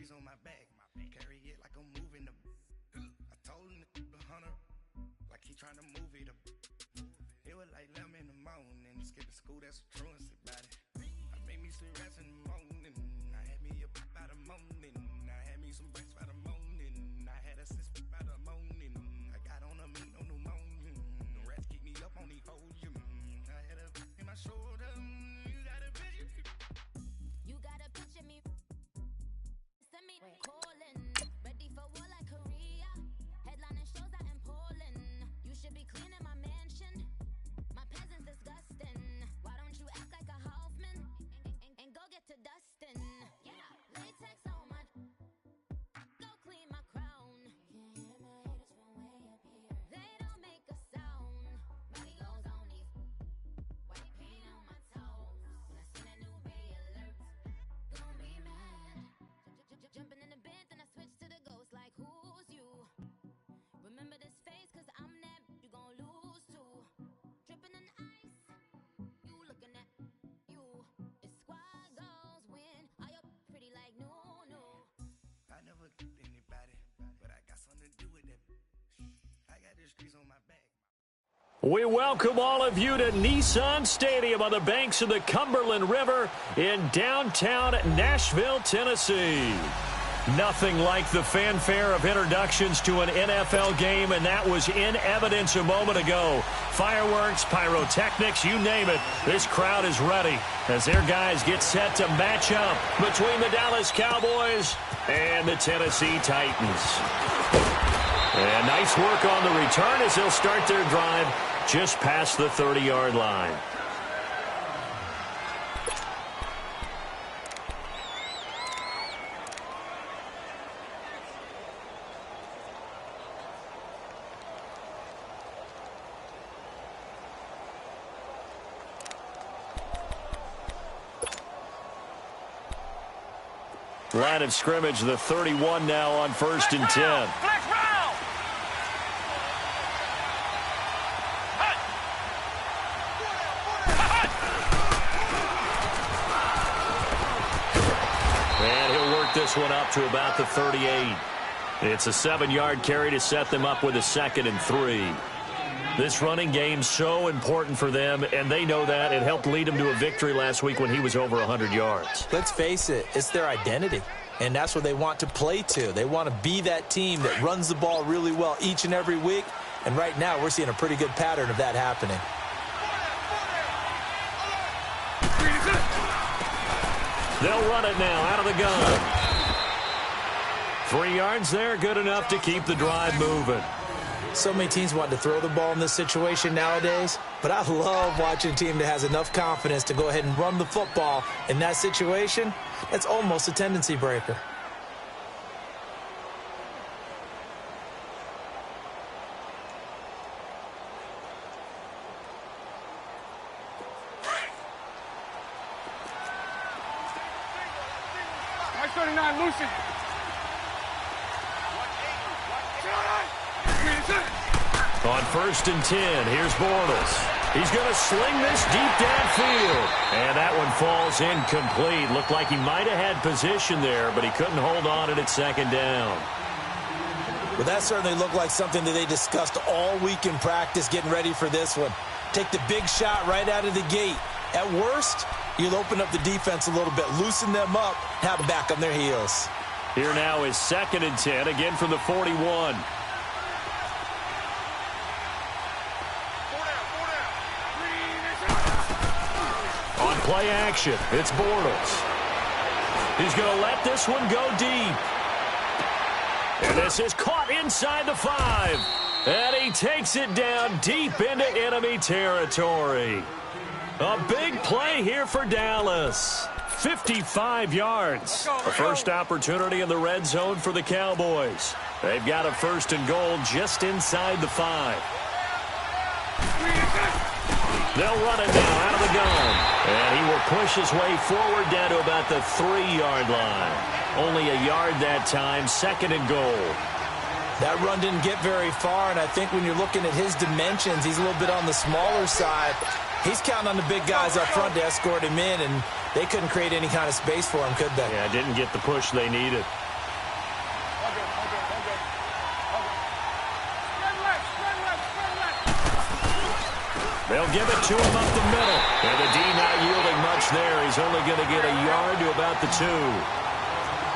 grease on my back. Carry it like I'm moving the. I told him the hunter, like he trying to move it up. It was like 11 in the morning. Skipping school, that's a truancy about it. I made me some rats in the morning. I had me a pop by the morning. I had me some breaks by the morning. I had a six by the morning. I got on a meat on the morning. The rats keep me up on the podium. I had a in my shoulder. You got a picture. You got a picture me. Send me calling. Ready for war like Korea. Headlining shows out in Poland. You should be cleaning my mansion. My peasants disgusting. Why don't you act like a Hoffman and go get to dustin'? Yeah, latex on my. Go clean my crown. Can't hear my haters from way up here. They don't make a sound. Body goes on these. White paint on my toes. When I see that new ray alert, gon' be mad. Jumping in the bed, then I switch to the ghost. Like who's you? Remember this face, cause I'm that you gon' lose too. Dripping in ice, you looking at you. It's squad goals win. Are you pretty like no? I never get anybody, but I got something to do with that. I got this grease on my back. We welcome all of you to Nissan Stadium on the banks of the Cumberland River in downtown Nashville, Tennessee. Nothing like the fanfare of introductions to an NFL game, and that was in evidence a moment ago. Fireworks, pyrotechnics, you name it. This crowd is ready as their guys get set to match up between the Dallas Cowboys and the Tennessee Titans. And nice work on the return as they'll start their drive just past the 30-yard line. Line of scrimmage, the 31 now on 1st and 10. And he'll work this one up to about the 38. It's a 7-yard carry to set them up with a 2nd and 3. This running game so important for them, and they know that. It helped lead them to a victory last week when he was over 100 yards. Let's face it, it's their identity, and that's what they want to play to. They want to be that team that runs the ball really well each and every week, and right now we're seeing a pretty good pattern of that happening. They'll run it now out of the gun. 3 yards there, good enough to keep the drive moving. So many teams want to throw the ball in this situation nowadays, but I love watching a team that has enough confidence to go ahead and run the football in that situation. That's almost a tendency breaker. Watch 39, Lucian. On 1st and 10, here's Bortles. He's going to sling this deep downfield. And that one falls incomplete. Looked like he might have had position there, but he couldn't hold on at 2nd down. Well, that certainly looked like something that they discussed all week in practice getting ready for this one. Take the big shot right out of the gate. At worst, you'll open up the defense a little bit, loosen them up, have them back on their heels. Here now is 2nd and 10, again from the 41. On play action, it's Bortles. He's going to let this one go deep. And this is caught inside the 5. And he takes it down deep into enemy territory. A big play here for Dallas. 55 yards. A first opportunity in the red zone for the Cowboys. They've got a 1st and goal just inside the 5. They'll run it now out of the gun. And he will push his way forward down to about the 3-yard line. Only a yard that time, 2nd and goal. That run didn't get very far, and I think when you're looking at his dimensions, he's a little bit on the smaller side. He's counting on the big guys up front to escort him in, and they couldn't create any kind of space for him, could they? Yeah, didn't get the push they needed. give it to him up the middle. And the D not yielding much there. He's only going to get a yard to about the 2.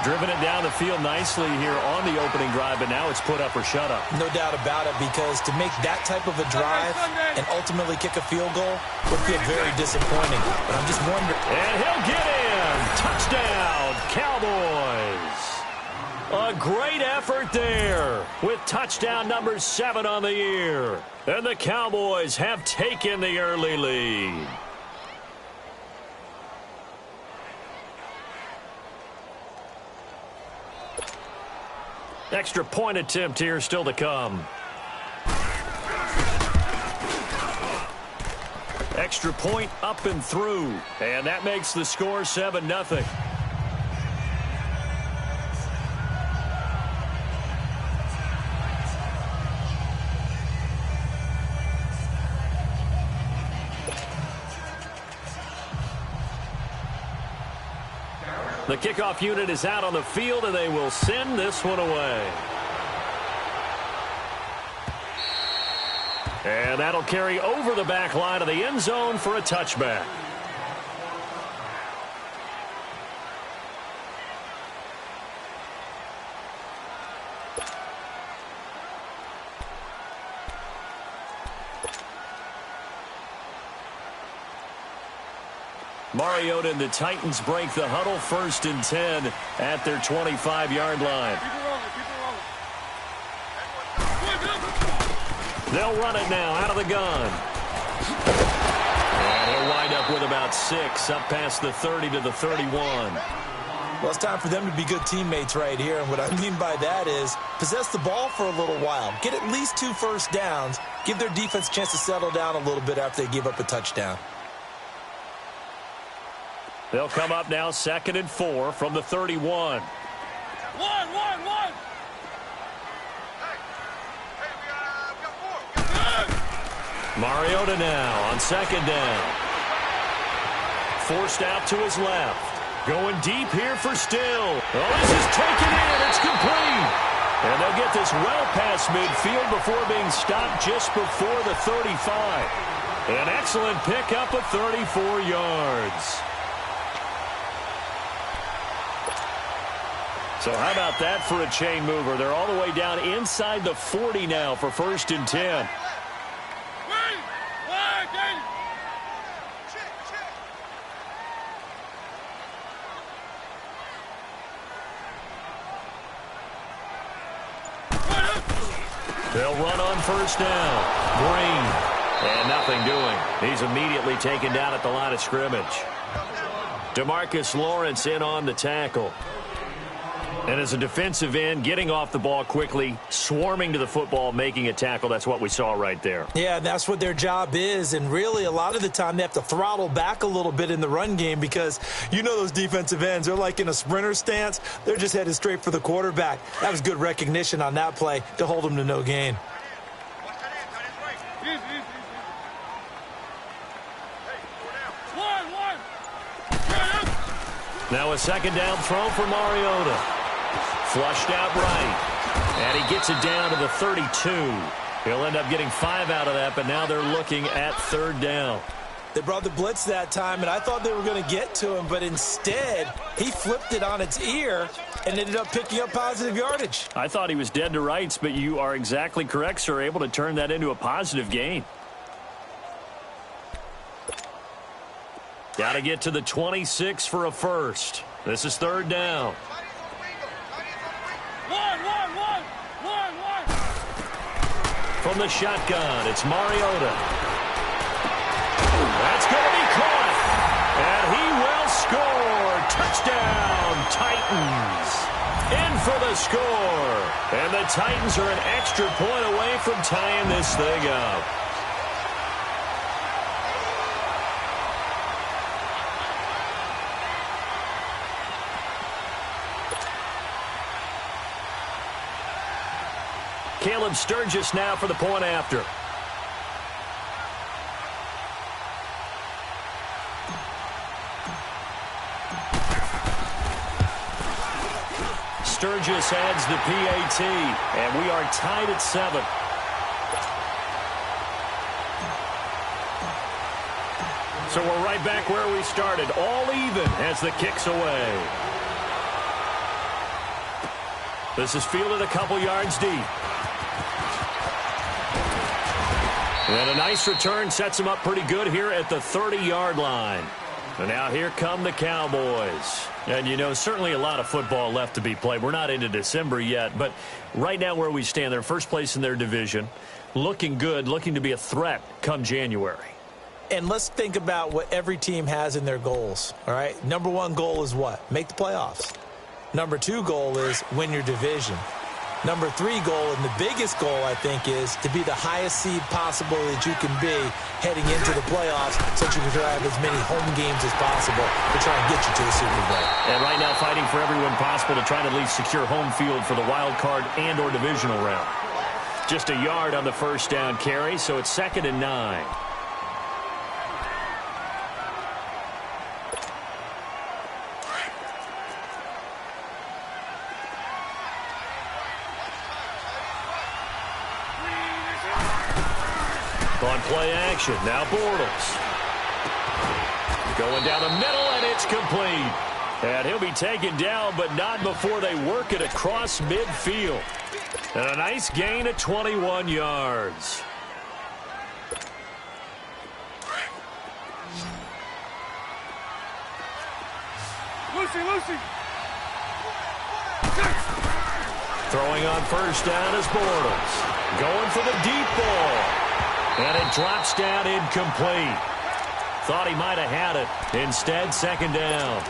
Driven it down the field nicely here on the opening drive, but now it's put up or shut up. No doubt about it, because to make that type of a drive and ultimately kick a field goal would feel very disappointing. But I'm just wondering. And he'll get in. Touchdown, Cowboys. A great effort there with touchdown number 7 on the year. And the Cowboys have taken the early lead. Extra point attempt here still to come. Extra point up and through. And that makes the score 7-0. The kickoff unit is out on the field, and they will send this one away. And that'll carry over the back line of the end zone for a touchback. Mariota and the Titans break the huddle, 1st and 10 at their 25-yard line. They'll run it now out of the gun. And he'll wind up with about 6 up past the 30 to the 31. Well, it's time for them to be good teammates right here. And what I mean by that is possess the ball for a little while. Get at least 2 first downs. Give their defense a chance to settle down a little bit after they give up a touchdown. They'll come up now 2nd and 4 from the 31. One. Mariota now on 2nd down. Forced out to his left. Going deep here for Still. Oh, this is taken in. It's complete. And they'll get this well past midfield before being stopped just before the 35. An excellent pickup of 34 yards. So how about that for a chain mover? They're all the way down inside the 40 now for 1st and 10. They'll run on 1st down. Green. And nothing doing. He's immediately taken down at the line of scrimmage. DeMarcus Lawrence in on the tackle. And as a defensive end, getting off the ball quickly, swarming to the football, making a tackle, that's what we saw right there. Yeah, that's what their job is. And really, a lot of the time, they have to throttle back a little bit in the run game because you know those defensive ends, they're like in a sprinter stance. They're just headed straight for the quarterback. That was good recognition on that play to hold them to no gain. Now a 2nd down throw for Mariota. Flushed out right. And he gets it down to the 32. He'll end up getting 5 out of that, but now they're looking at 3rd down. They brought the blitz that time, and I thought they were going to get to him, but instead, he flipped it on its ear and ended up picking up positive yardage. I thought he was dead to rights, but you are exactly correct, sir, able to turn that into a positive gain. Got to get to the 26 for a first. This is 3rd down. From the shotgun, it's Mariota. That's going to be caught. And he will score. Touchdown, Titans. In for the score. And the Titans are an extra point away from tying this thing up. Caleb Sturgis now for the point after. Sturgis adds the PAT, and we are tied at 7. So we're right back where we started, all even as the kick's away. This is fielded a couple yards deep. And a nice return sets him up pretty good here at the 30-yard line. And now here come the Cowboys. And, you know, certainly a lot of football left to be played. We're not into December yet, but right now where we stand, they're first place in their division, looking good, looking to be a threat come January. And let's think about what every team has in their goals, all right? Number one goal is what? Make the playoffs. Number two goal is win your division. Number three goal, and the biggest goal, I think, is to be the highest seed possible that you can be heading into the playoffs so that you can drive as many home games as possible to try and get you to the Super Bowl. And right now fighting for everyone possible to try to at least secure home field for the wild card and or divisional round. Just a yard on the first down carry, so it's 2nd and 9. On play action, now Bortles. Going down the middle, and it's complete. And he'll be taken down, but not before they work it across midfield. And a nice gain of 21 yards. Lucy. Throwing on first down is Bortles. Going for the deep ball. And it drops down incomplete. Thought he might have had it. Instead, 2nd down.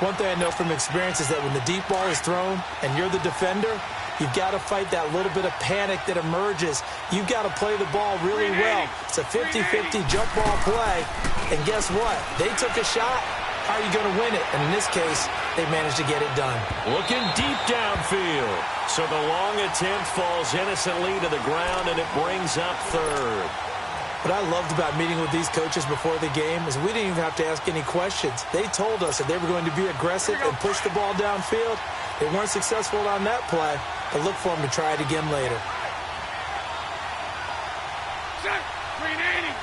One thing I know from experience is that when the deep ball is thrown and you're the defender, you've got to fight that little bit of panic that emerges. You've got to play the ball really well. It's a 50-50 jump ball play. And guess what? They took a shot. How are you going to win it? And in this case, they managed to get it done. Looking deep downfield. So the long attempt falls innocently to the ground, and it brings up 3rd. What I loved about meeting with these coaches before the game is we didn't even have to ask any questions. They told us that they were going to be aggressive and push the ball downfield. They weren't successful on that play, but look for them to try it again later. Set. Green 80.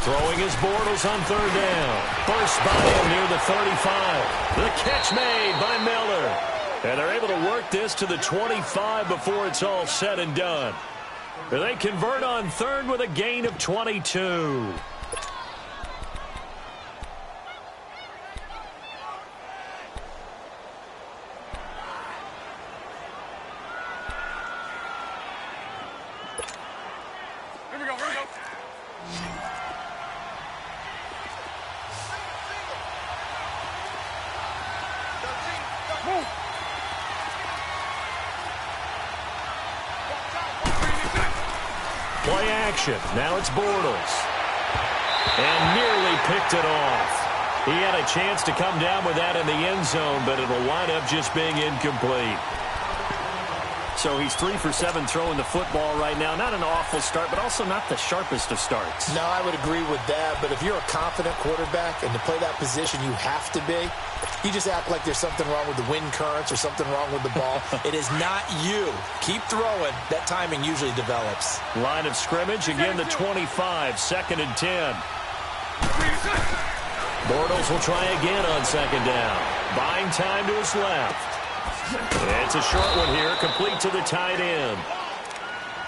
Throwing his Bortles on 3rd down. Burst by him near the 35. The catch made by Miller. And they're able to work this to the 25 before it's all said and done. They convert on 3rd with a gain of 22. Here we go. Move. Play action. Now it's Bortles. And nearly picked it off. He had a chance to come down with that in the end zone, but it'll wind up just being incomplete. So he's 3 for 7 throwing the football right now. Not an awful start, but also not the sharpest of starts. No, I would agree with that. But if you're a confident quarterback and to play that position you have to be, you just act like there's something wrong with the wind currents or something wrong with the ball. It is not you. Keep throwing. That timing usually develops. Line of scrimmage, again the 25, 2nd and 10. Bortles will try again on 2nd down. Buying time to his left. It's a short one here, complete to the tight end.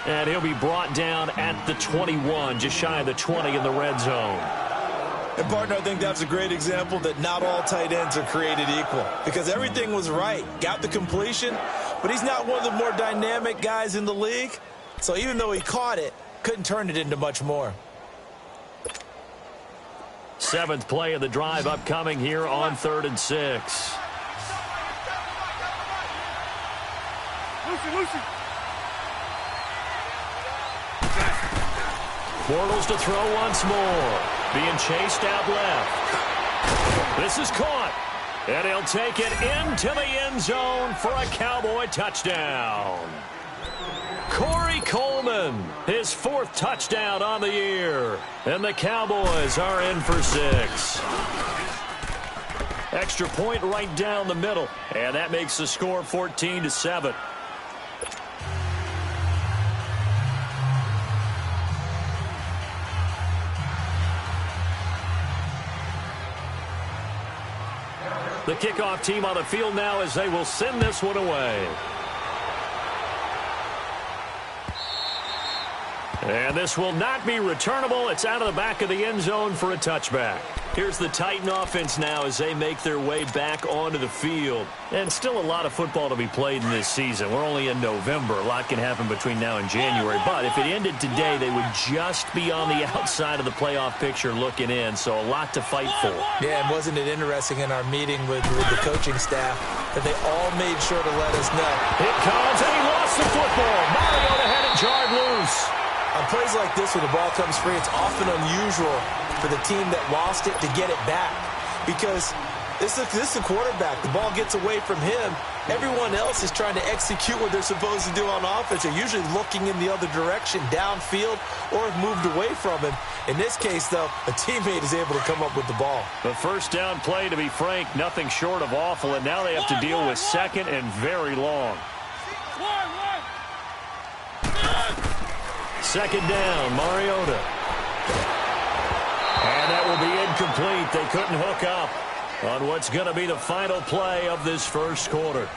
And he'll be brought down at the 21, just shy of the 20 in the red zone. And, partner, I think that's a great example that not all tight ends are created equal. Because everything was right. Got the completion, but he's not one of the more dynamic guys in the league. So even though he caught it, couldn't turn it into much more. 7th play of the drive upcoming here on 3rd and 6. Lucy. Bortles to throw once more. Being chased out left. This is caught. And he'll take it into the end zone for a Cowboy touchdown. Corey Coleman, his 4th touchdown on the year. And the Cowboys are in for 6. Extra point right down the middle. And that makes the score 14-7. The kickoff team on the field now as they will send this one away. And this will not be returnable. It's out of the back of the end zone for a touchback. Here's the Titan offense now as they make their way back onto the field. And still a lot of football to be played in this season. We're only in November. A lot can happen between now and January. But if it ended today, they would just be on the outside of the playoff picture looking in. So a lot to fight for. Yeah, and wasn't it interesting in our meeting with the coaching staff that they all made sure to let us know. It comes, and he lost the football. Mariota had it jarred loose. On plays like this, when the ball comes free, it's often unusual for the team that lost it to get it back. Because this is the quarterback. The ball gets away from him. Everyone else is trying to execute what they're supposed to do on offense. They're usually looking in the other direction, downfield, or have moved away from him. In this case, though, a teammate is able to come up with the ball. The first down play, to be frank, nothing short of awful. And now they have to deal with second and very long. Second down, Mariota. And that will be incomplete. They couldn't hook up on what's going to be the final play of this first quarter.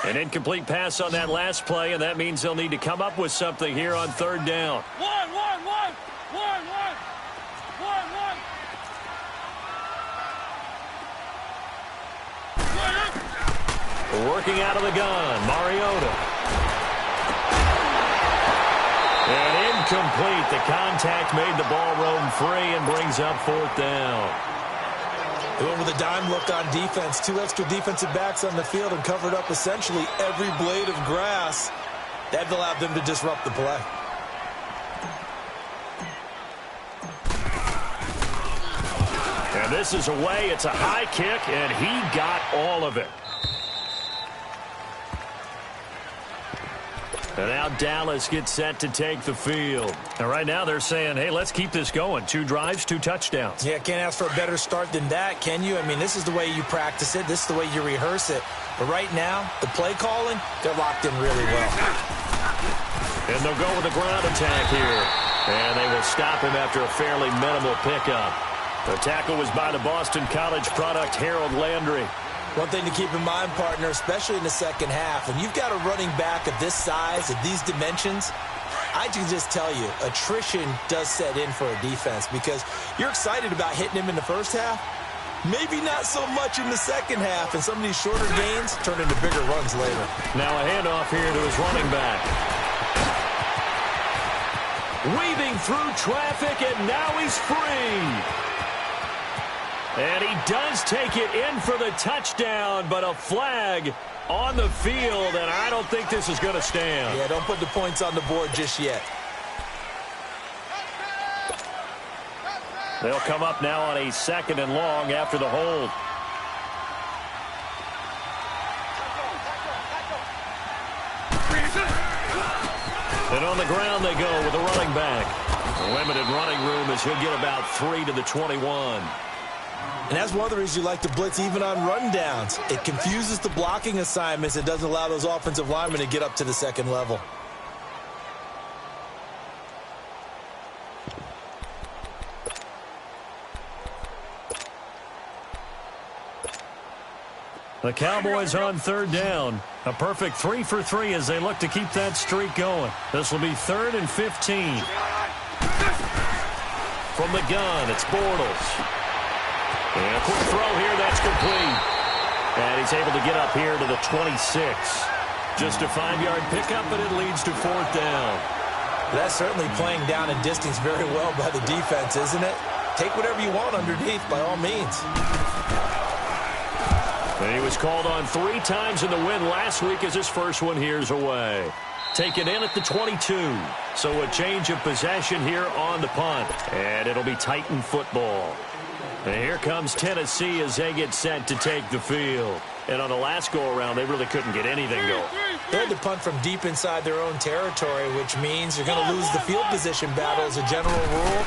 An incomplete pass on that last play, and that means they'll need to come up with something here on third down. One. Working out of the gun, Mariota. And incomplete. The contact made the ball roam free and brings up fourth down. They went with a dime look on defense. 2 extra defensive backs on the field and covered up essentially every blade of grass. That allowed them to disrupt the play. And this is away. It's a high kick, and he got all of it. And now Dallas gets set to take the field. And right now they're saying, hey, let's keep this going. 2 drives, 2 touchdowns. Yeah, can't ask for a better start than that, can you? I mean, this is the way you practice it. This is the way you rehearse it. But right now, the play calling, they're locked in really well. And they'll go with the ground attack here. And they will stop him after a fairly minimal pickup. The tackle was by the Boston College product, Harold Landry. One thing to keep in mind, partner, especially in the second half, when you've got a running back of this size, of these dimensions, I can just tell you, attrition does set in for a defense because you're excited about hitting him in the first half, maybe not so much in the second half, and some of these shorter gains turn into bigger runs later. Now a handoff here to his running back. Weaving through traffic, and now he's free. And he does take it in for the touchdown, but a flag on the field, and I don't think this is going to stand. Yeah, don't put the points on the board just yet. They'll come up now on a second and long after the hold. And on the ground they go with a running back. A limited running room as he'll get about 3 to the 21. And that's one of the reasons you like to blitz even on rundowns. It confuses the blocking assignments. It doesn't allow those offensive linemen to get up to the second level. The Cowboys on third down. A perfect 3 for 3 as they look to keep that streak going. This will be 3rd and 15. From the gun, it's Bortles. And a quick throw here, that's complete. And he's able to get up here to the 26. Just a 5-yard pickup, but it leads to 4th down. That's certainly playing down and distance very well by the defense, isn't it? Take whatever you want underneath, by all means. And he was called on 3 times in the win last week as his first one here's away. Taken in at the 22. So a change of possession here on the punt. And it'll be Titan football. And here comes Tennessee as they get set to take the field. And on the last go-around, they really couldn't get anything going. They had to punt from deep inside their own territory, which means you're going to lose the field position battle as a general rule.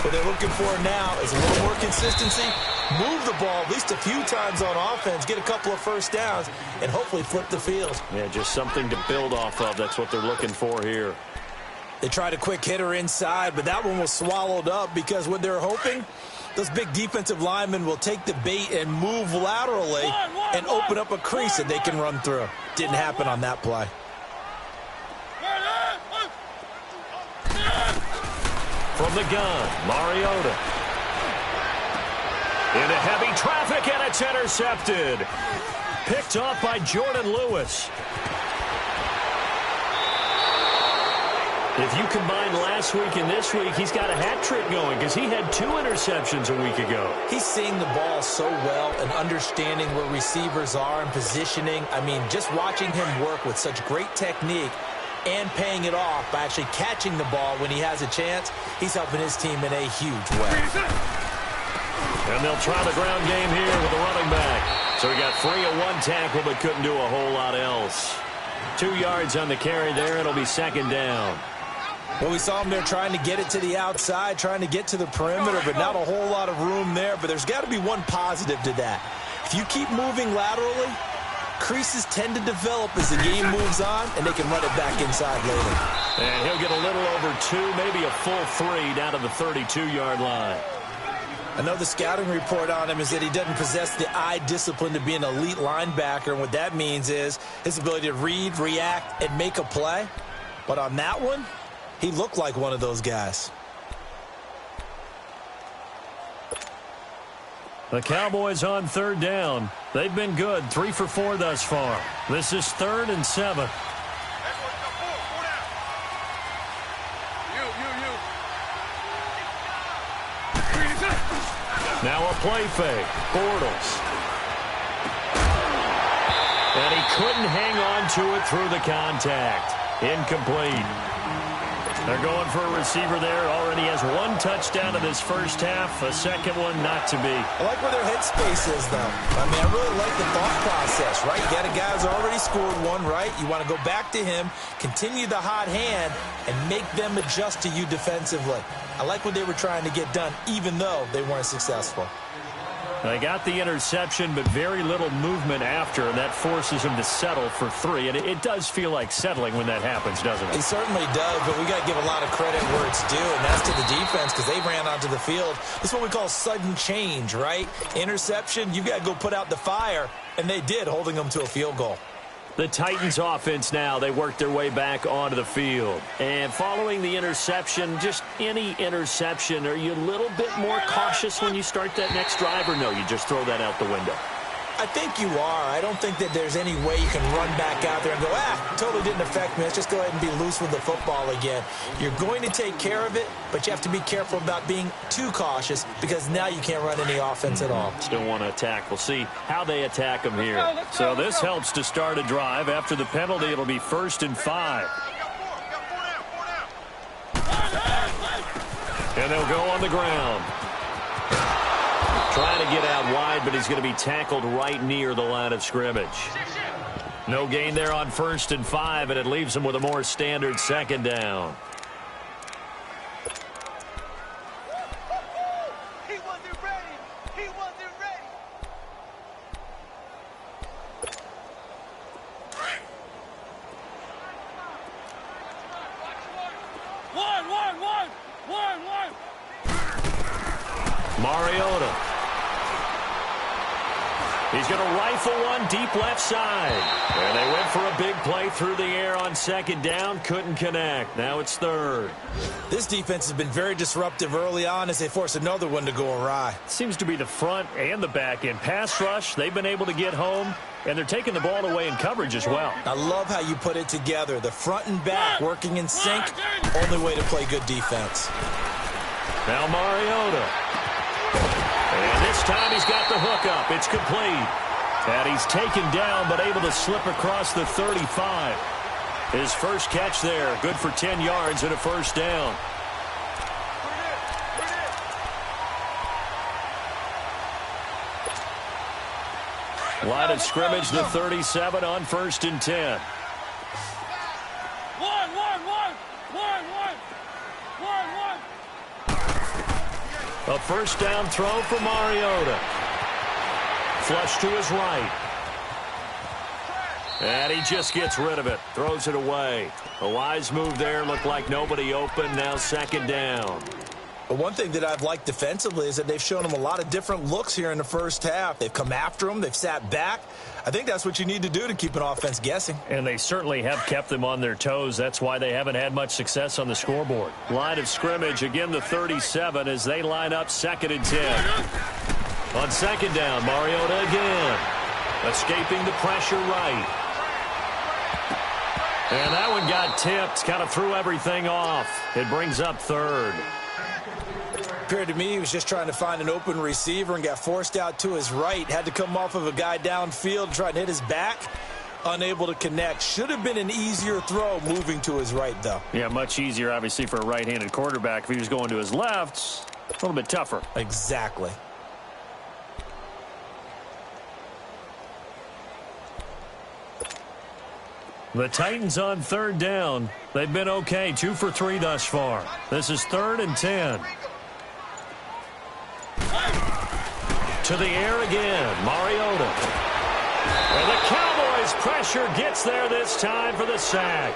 What they're looking for now is a little more consistency, move the ball at least a few times on offense, get a couple of first downs, and hopefully flip the field. Yeah, just something to build off of. That's what they're looking for here. They tried a quick hitter inside, but that one was swallowed up because what they're hoping, those big defensive linemen will take the bait and move laterally and open up a crease that they can run through. Didn't happen on that play. From the gun, Mariota. Into heavy traffic, and it's intercepted. Picked off by Jordan Lewis. If you combine last week and this week, he's got a hat trick going because he had 2 interceptions a week ago. He's seeing the ball so well and understanding where receivers are and positioning. I mean, just watching him work with such great technique and paying it off by actually catching the ball when he has a chance, he's helping his team in a huge way. And they'll try the ground game here with the running back. So he got free of 1 tackle but couldn't do a whole lot else. 2 yards on the carry there. It'll be second down. Well, we saw him there trying to get it to the outside, trying to get to the perimeter, but not a whole lot of room there. But there's got to be one positive to that. If you keep moving laterally, creases tend to develop as the game moves on, and they can run it back inside later. And he'll get a little over 2, maybe a full 3 down to the 32-yard line. I know the scouting report on him is that he doesn't possess the eye discipline to be an elite linebacker, and what that means is his ability to read, react, and make a play. But on that one, he looked like one of those guys. The Cowboys on third down. They've been good, 3 for 4 thus far. This is 3rd and 7. Now a play fake. Bortles. And he couldn't hang on to it through the contact. Incomplete. They're going for a receiver there. Already has 1 touchdown in this first half. A second one not to be. I like where their headspace is, though. I mean, I really like the thought process, right? You got a guy who's already scored 1, right? You want to go back to him, continue the hot hand, and make them adjust to you defensively. I like what they were trying to get done, even though they weren't successful. They got the interception, but very little movement after, and that forces him to settle for 3. And it does feel like settling when that happens, doesn't it? It certainly does, but we got to give a lot of credit where it's due, and that's to the defense because they ran onto the field. This is what we call sudden change, right? Interception, you got to go put out the fire, and they did, holding them to a field goal. The Titans offense now, they work their way back onto the field. And following the interception, just any interception, are you a little bit more cautious when you start that next drive, or no, you just throw that out the window? I think you are. I don't think that there's any way you can run back out there and go, totally didn't affect me. Let's just go ahead and be loose with the football again. You're going to take care of it, but you have to be careful about being too cautious because now you can't run any offense at all. Still want to attack. We'll see how they attack them here. So this helps to start a drive. After the penalty, it'll be 1st and 5. And they'll go on the ground. Trying to get out wide, but he's going to be tackled right near the line of scrimmage. No gain there on 1st and 5, and it leaves him with a more standard 2nd down. He wasn't ready. He wasn't ready. One. Mariota. He's going to rifle one deep left side. And they went for a big play through the air on 2nd down. Couldn't connect. Now it's 3rd. This defense has been very disruptive early on as they force another one to go awry. Seems to be the front and the back end. Pass rush, they've been able to get home. And they're taking the ball away in coverage as well. I love how you put it together. The front and back working in sync. Only way to play good defense. Now Mariota. And this time he's got the hook up. It's complete. And he's taken down but able to slip across the 35. His first catch there. Good for 10 yards and a 1st down. Line of scrimmage, the 37 on 1st and 10. A first down throw for Mariota. Flush to his right. And he just gets rid of it. Throws it away. A wise move there. Looked like nobody open. Now second down. But one thing that I've liked defensively is that they've shown him a lot of different looks here in the first half. They've come after him. They've sat back. I think that's what you need to do to keep an offense guessing. And they certainly have kept them on their toes. That's why they haven't had much success on the scoreboard. Line of scrimmage, again the 37 as they line up 2nd and 10. On second down, Mariota again. Escaping the pressure right. And that one got tipped. Kind of threw everything off. It brings up 3rd. Appeared to me he was just trying to find an open receiver and got forced out to his right. Had to come off of a guy downfield, try to hit his back. Unable to connect. Should have been an easier throw moving to his right, though. Yeah, much easier, obviously, for a right-handed quarterback. If he was going to his left, a little bit tougher. Exactly. The Titans on 3rd down. They've been okay, 2 for 3 thus far. This is 3rd and 10. To the air again, Mariota. And the Cowboys' pressure gets there this time for the sack.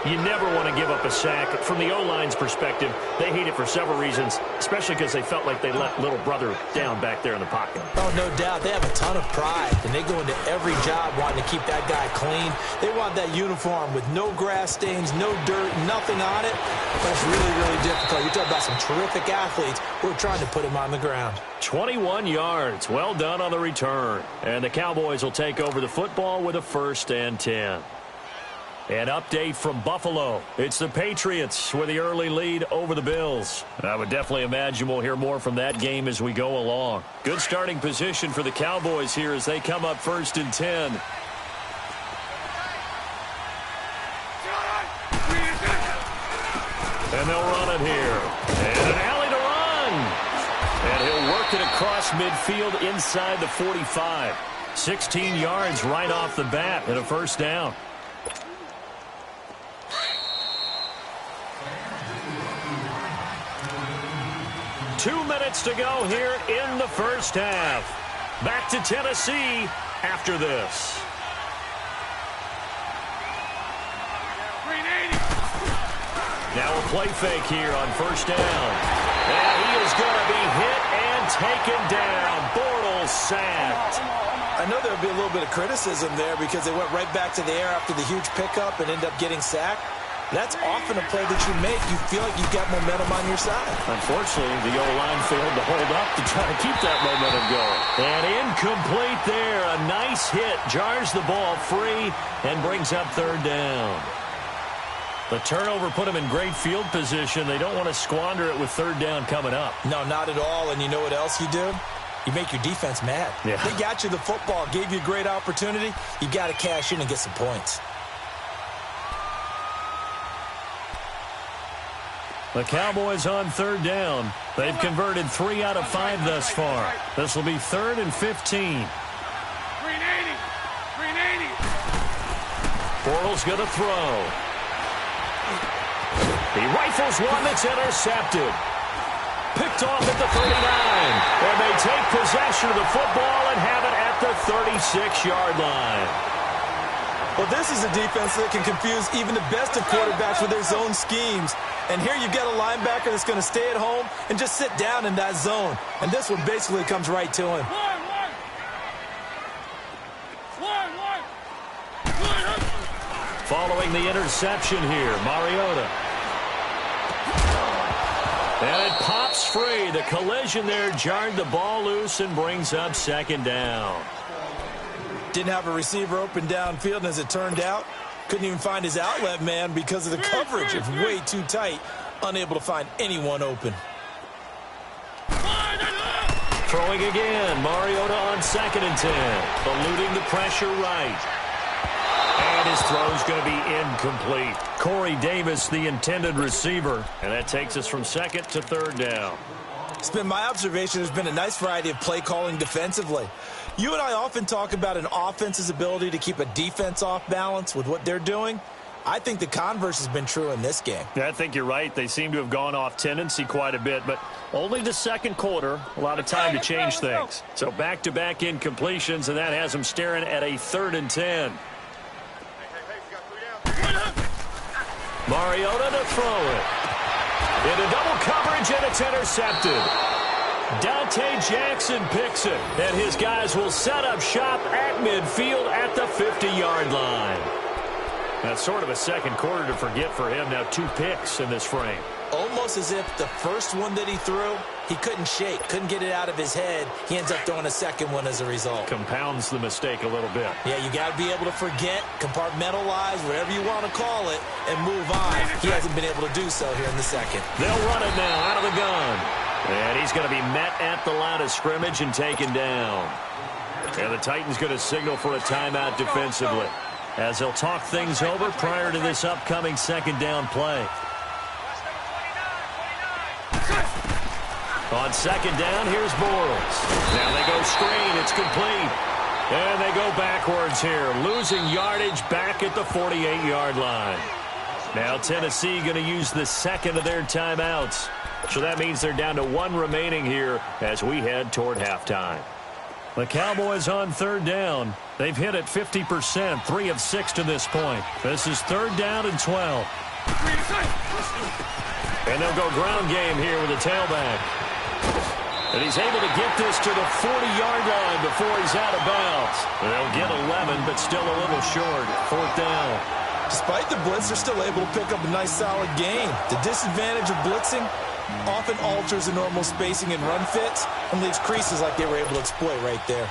You never want to give up a sack. From the O-line's perspective, they hate it for several reasons, especially because they felt like they let little brother down back there in the pocket. Oh, no doubt. They have a ton of pride, and they go into every job wanting to keep that guy clean. They want that uniform with no grass stains, no dirt, nothing on it. That's really, really difficult. You're talking about some terrific athletes who are trying to put him on the ground. 21 yards. Well done on the return. And the Cowboys will take over the football with a 1st and 10. An update from Buffalo. It's the Patriots with the early lead over the Bills. I would definitely imagine we'll hear more from that game as we go along. Good starting position for the Cowboys here as they come up 1st and 10. And they'll run it here. And an alley to run. And he'll work it across midfield inside the 45. 16 yards right off the bat and a 1st down. Two minutes to go here in the first half. Back to Tennessee after this. Now a play fake here on 1st down. And he is going to be hit and taken down. Bortles sacked. I know there'll be a little bit of criticism there because they went right back to the air after the huge pickup and ended up getting sacked. That's often a play that you make. You feel like you've got momentum on your side. Unfortunately, the O-line failed to hold up to try to keep that momentum going. And incomplete there. A nice hit. Jars the ball free and brings up 3rd down. The turnover put them in great field position. They don't want to squander it with 3rd down coming up. No, not at all. And you know what else you do? You make your defense mad. Yeah. They got you the football, gave you a great opportunity. You got to cash in and get some points. The Cowboys on 3rd down. They've converted 3 out of 5 thus far. This will be 3rd and 15. 380. Bortles going to throw. He rifles one that's intercepted. Picked off at the 39. And they take possession of the football and have it at the 36-yard line. Well, this is a defense that can confuse even the best of quarterbacks with their zone schemes. And here you've got a linebacker that's going to stay at home and just sit down in that zone. And this one basically comes right to him. Following the interception here, Mariota. And it pops free. The collision there jarred the ball loose and brings up 2nd down. Didn't have a receiver open downfield, and as it turned out, couldn't even find his outlet man because of the coverage. It's way too tight, unable to find anyone open. Throwing again, Mariota on 2nd and 10. Eluding the pressure right. And his throw's going to be incomplete. Corey Davis, the intended receiver. And that takes us from 2nd to 3rd down. It's been my observation there's been a nice variety of play calling defensively. You and I often talk about an offense's ability to keep a defense off balance with what they're doing. I think the converse has been true in this game. Yeah, I think you're right. They seem to have gone off tendency quite a bit, but only the second quarter, a lot of time to change things. So back-to-back incompletions, and that has them staring at a 3rd and 10. Mariota to throw it. Into double coverage, and it's intercepted. Dante Jackson picks it, and his guys will set up shop at midfield at the 50-yard line. That's sort of a second quarter to forget for him. Now 2 picks in this frame. Almost as if the first one that he threw, he couldn't shake, couldn't get it out of his head. He ends up throwing a second one as a result. Compounds the mistake a little bit. Yeah, you got to be able to forget, compartmentalize, whatever you want to call it, and move on. He hasn't been able to do so here in the second. They'll run it now out of the gun. And he's going to be met at the line of scrimmage and taken down. And the Titans going to signal for a timeout defensively, as they'll talk things over prior to this upcoming second down play. On second down, here's Bortles. Now they go screen. It's complete. And they go backwards here, losing yardage back at the 48-yard line. Now Tennessee going to use the second of their timeouts. So that means they're down to 1 remaining here as we head toward halftime. The Cowboys on 3rd down. They've hit it 50%, 3 of 6 to this point. This is 3rd down and 12. And they'll go ground game here with a tailback. And he's able to get this to the 40-yard line before he's out of bounds. They'll get 11, but still a little short. 4th down. Despite the blitz, they're still able to pick up a nice, solid gain. The disadvantage of blitzing often alters the normal spacing and run fits and leaves creases like they were able to exploit right there.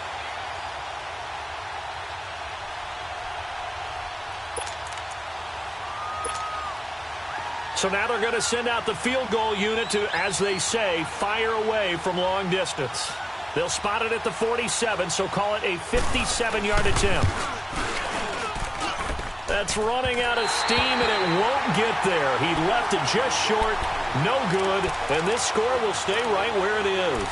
So now they're going to send out the field goal unit to, as they say, fire away from long distance. They'll spot it at the 47, so call it a 57-yard attempt. That's running out of steam, and it won't get there. He left it just short, no good, and this score will stay right where it is.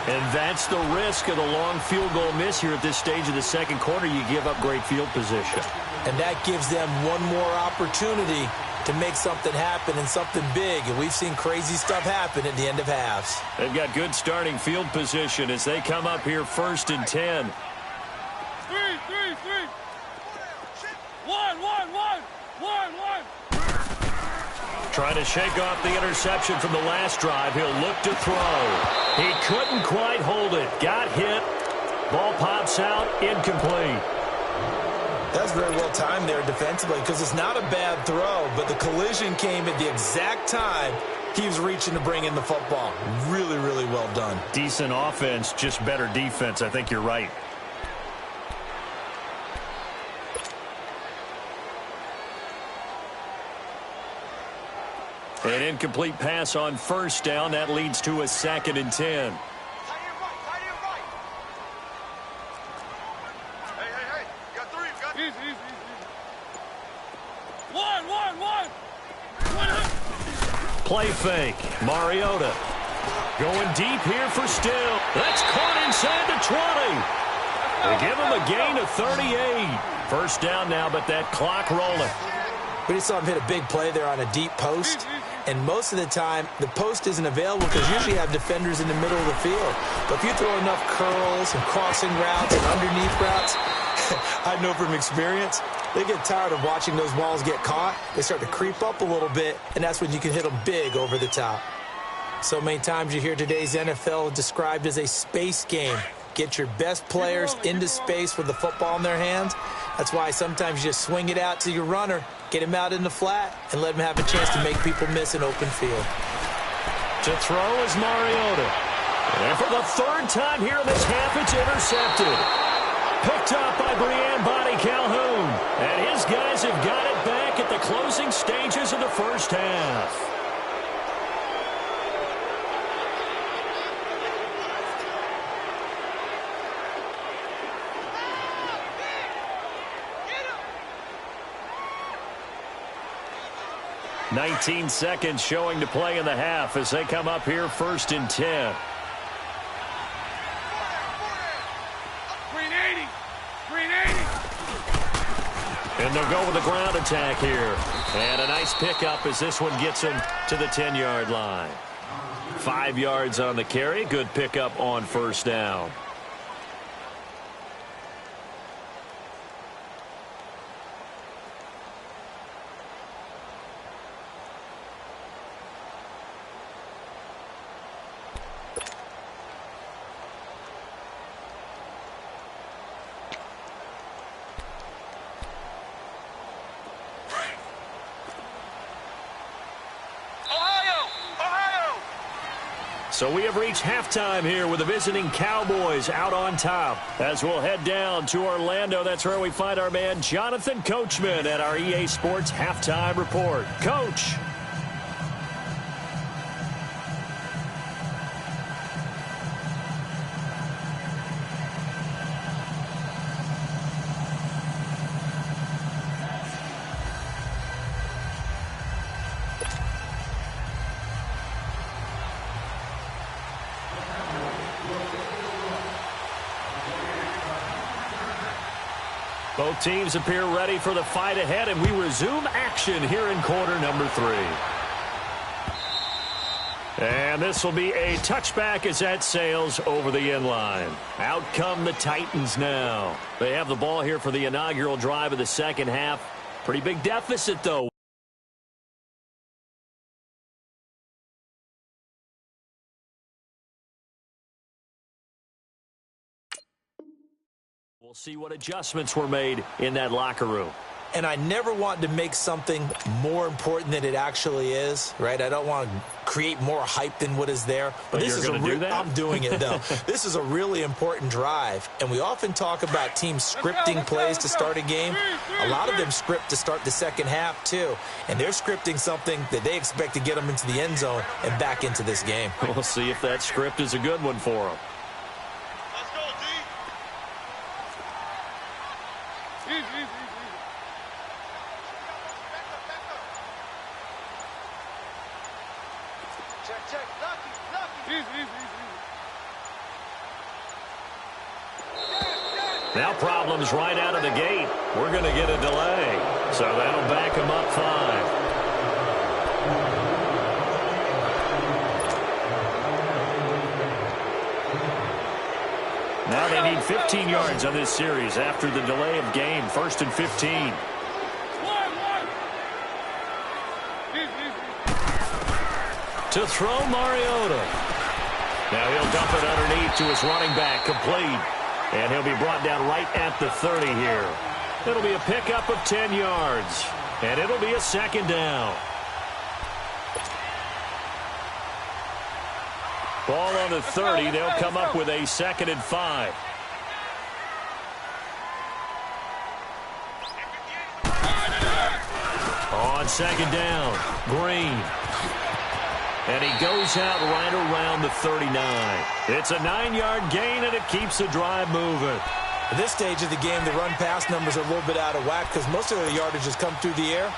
And that's the risk of the long field goal miss here at this stage of the second quarter. You give up great field position. And that gives them one more opportunity to make something happen and something big. And we've seen crazy stuff happen at the end of halves. They've got good starting field position as they come up here 1st and 10. 3. 1. Trying to shake off the interception from the last drive. He'll look to throw. He couldn't quite hold it. Got hit. Ball pops out. Incomplete. That's very well timed there defensively because it's not a bad throw, but the collision came at the exact time he was reaching to bring in the football. Really, really well done. Decent offense, just better defense. I think you're right. An incomplete pass on 1st down. That leads to a 2nd and 10. Play fake. Mariota going deep here for Still. That's caught inside the 20. They give him a gain of 38. 1st down now, but that clock rolling. We just saw him hit a big play there on a deep post. And most of the time, the post isn't available because usually you have defenders in the middle of the field. But if you throw enough curls and crossing routes and underneath routes, I know from experience, they get tired of watching those balls get caught. They start to creep up a little bit, and that's when you can hit them big over the top. So many times you hear today's NFL described as a space game. Get your best players into space with the football in their hands. That's why sometimes you just swing it out to your runner, get him out in the flat, and let him have a chance to make people miss an open field. To throw is Mariota. And for the 3rd time here in this half, it's intercepted. Picked up by Brian Body Calhoun. And his guys have got it back at the closing stages of the 1st half. "19 seconds showing to play in the half as they come up here 1st and 10. Green 80. And they'll go go with the ground attack here. And a nice pickup as this one gets him to the 10-yard line. 5 yards on the carry. Good pickup on first down. So we have reached halftime here with the visiting Cowboys out on top. As we'll head down to Orlando, that's where we find our man Jonathan Coachman at our EA Sports Halftime Report. Coach. Both teams appear ready for the fight ahead, and we resume action here in quarter number 3. And this will be a touchback as that sails over the end line. Out come the Titans now. They have the ball here for the inaugural drive of the second half. Pretty big deficit, though. We'll see what adjustments were made in that locker room. And I never want to make something more important than it actually is, right? I don't want to create more hype than what is there. But this you're going to do that? I'm doing it, though. This is a really important drive. And we often talk about teams scripting plays to start a game. A lot of them script to start the second half, too. And they're scripting something that they expect to get them into the end zone and back into this game. We'll see if that script is a good one for them. Now problems right out of the gate. We're going to get a delay. So that'll back them up 5. Now they need 15 yards on this series after the delay of game. 1st and 15. To throw Mariota. Now he'll dump it underneath to his running back. Complete. And he'll be brought down right at the 30 here. It'll be a pickup of 10 yards. And it'll be a second down. Ball on the 30. They'll come up with a 2nd and 5. On 2nd down, Green. And he goes out right around the 39. It's a 9-yard gain, and it keeps the drive moving. At this stage of the game, the run-pass numbers are a little bit out of whack because most of the yardage has come through the air.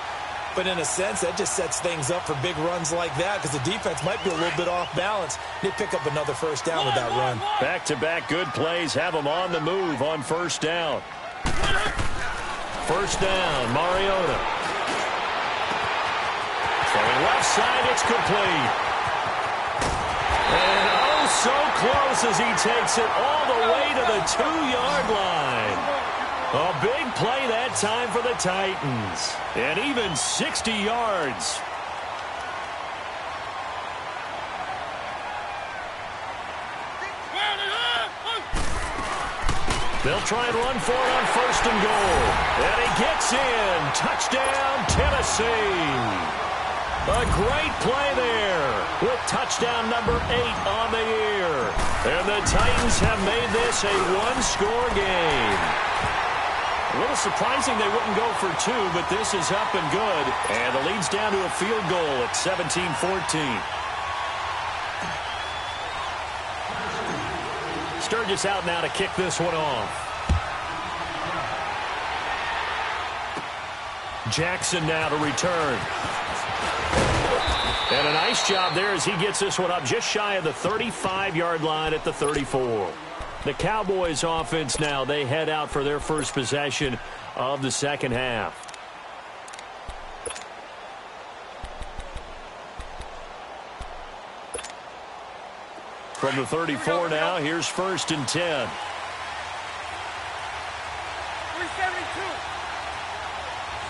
But in a sense, that just sets things up for big runs like that because the defense might be a little bit off balance. They pick up another first down with that run. Back-to-back good plays have them on the move on first down. First down, Mariota. Throwing left side, it's complete. And oh, so close as he takes it all the way to the 2-yard line. A big play that time for the Titans. And even 60 yards. They'll try and run for it on 1st and goal. And he gets in. Touchdown, Tennessee. A great play there with touchdown number 8 on the year. And the Titans have made this a 1-score game. A little surprising they wouldn't go for 2, but this is up and good. And the lead's down to a field goal at 17-14. Sturgis out now to kick this one off. Jackson now to return. And a nice job there as he gets this one up just shy of the 35-yard line at the 34. The Cowboys offense now, they head out for their first possession of the second half. From the 34 now, here's 1st and 10. 372.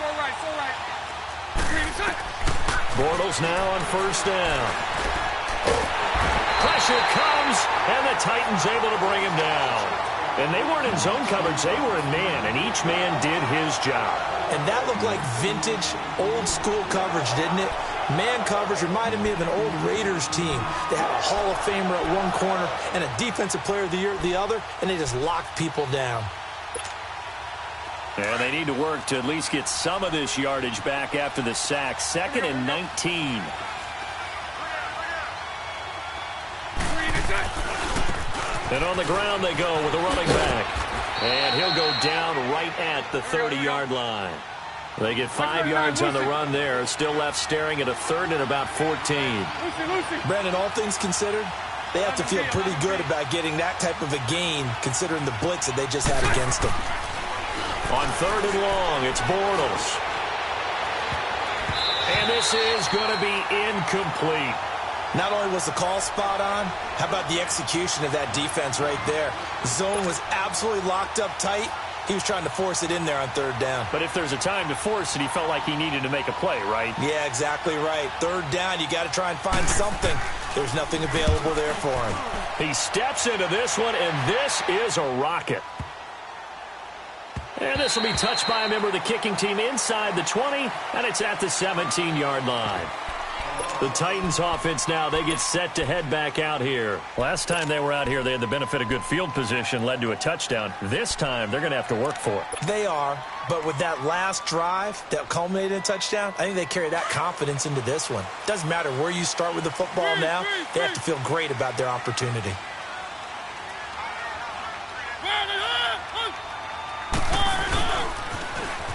So right. Bortles now on 1st down. Pressure comes, and the Titans able to bring him down. And they weren't in zone coverage, they were in man, and each man did his job. And that looked like vintage, old-school coverage, didn't it? Man coverage reminded me of an old Raiders team. They had a Hall of Famer at one corner and a Defensive Player of the Year at the other, and they just locked people down. And they need to work to at least get some of this yardage back after the sack. 2nd and 19. And on the ground they go with a running back. And he'll go down right at the 30-yard line. They get 5 yards on the run there. Still left staring at a 3rd and about 14. Brandon, all things considered, they have to feel pretty good about getting that type of a gain considering the blitz that they just had against them. On 3rd and long, it's Bortles. And this is going to be incomplete. Not only was the call spot on, how about the execution of that defense right there? Zone was absolutely locked up tight. He was trying to force it in there on 3rd down. But if there's a time to force it, he felt like he needed to make a play, right? Yeah, exactly right. 3rd down, you got to try and find something. There's nothing available there for him. He steps into this one, and this is a rocket. And this will be touched by a member of the kicking team inside the 20, and it's at the 17-yard line. The Titans offense now, they get set to head back out here. Last time they were out here, they had the benefit of good field position, led to a touchdown. This time, they're going to have to work for it. They are, but with that last drive that culminated in a touchdown, I think they carry that confidence into this one. Doesn't matter where you start with the football now, they have to feel great about their opportunity.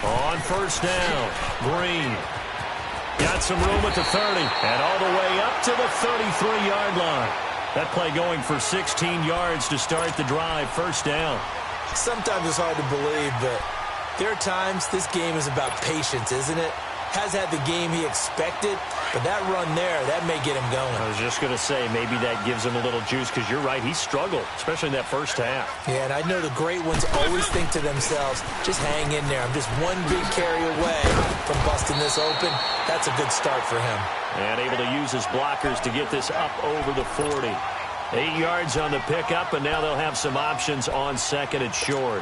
On 1st down, Green. Got some room at the 30, and all the way up to the 33-yard line. That play going for 16 yards to start the drive, 1st down. Sometimes it's hard to believe, but there are times this game is about patience, isn't it? Has had the game he expected, but that run there, that may get him going. I was just going to say, maybe that gives him a little juice, because you're right, he struggled, especially in that first half. Yeah, and I know the great ones always think to themselves, just hang in there. I'm just one big carry away from busting this open. That's a good start for him. And able to use his blockers to get this up over the 40. 8 yards on the pickup, and now they'll have some options on 2nd and short.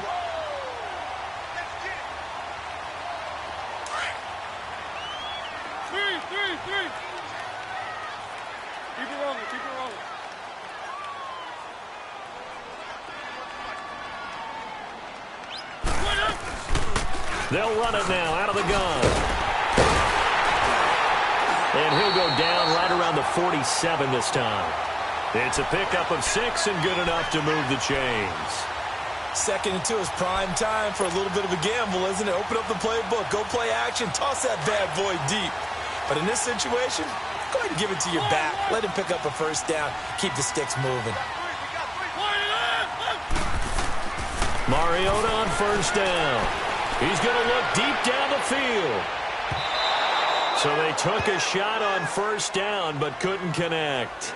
They'll run it now out of the gun. And he'll go down right around the 47 this time. It's a pickup of 6 and good enough to move the chains. 2nd and 2 is prime time for a little bit of a gamble, isn't it? Open up the playbook, go play action, toss that bad boy deep. But in this situation, go ahead and give it to your back. Let him pick up a 1st down, keep the sticks moving. Mariota on 1st down. He's going to look deep down the field. So they took a shot on 1st down, but couldn't connect.